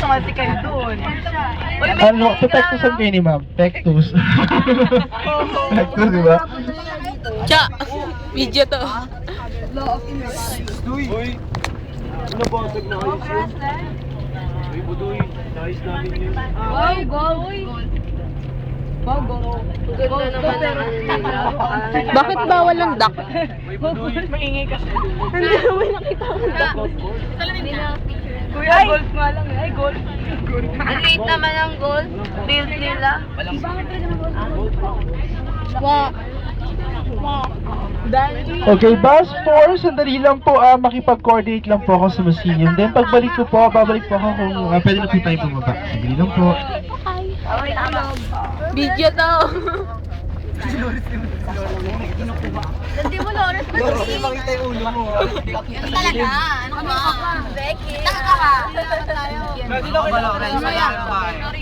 sumati kayo doon. Ano, Pectus ang kayo ni ma'am? Pectus. Pectus, di ba? Cha! Video to. Uy! Nabasag na ayos yun. Uy, Budoy. Nais namin yun. Wow, goal! Wow, goal! Goal pero Bakit bawal ang duck? Uy, Budoy. maingay ka. Hindi naman nakita ko. Kuya, golf nga lang eh. Ay, golf. Ang liit naman ang gold. Build nila. Okay, bus 4, sandali lang po, makipag-coordinate lang po ako sa Museum. Then pagbalik ko po, babalik po ako kung pwede na po tayo bumaba. Sandali lang po. Video to. Hindi mo Lawrence Kasi makita yung ulo mo. talaga. Ano ka ba? Becky. Taka ka. Hindi na kailangan.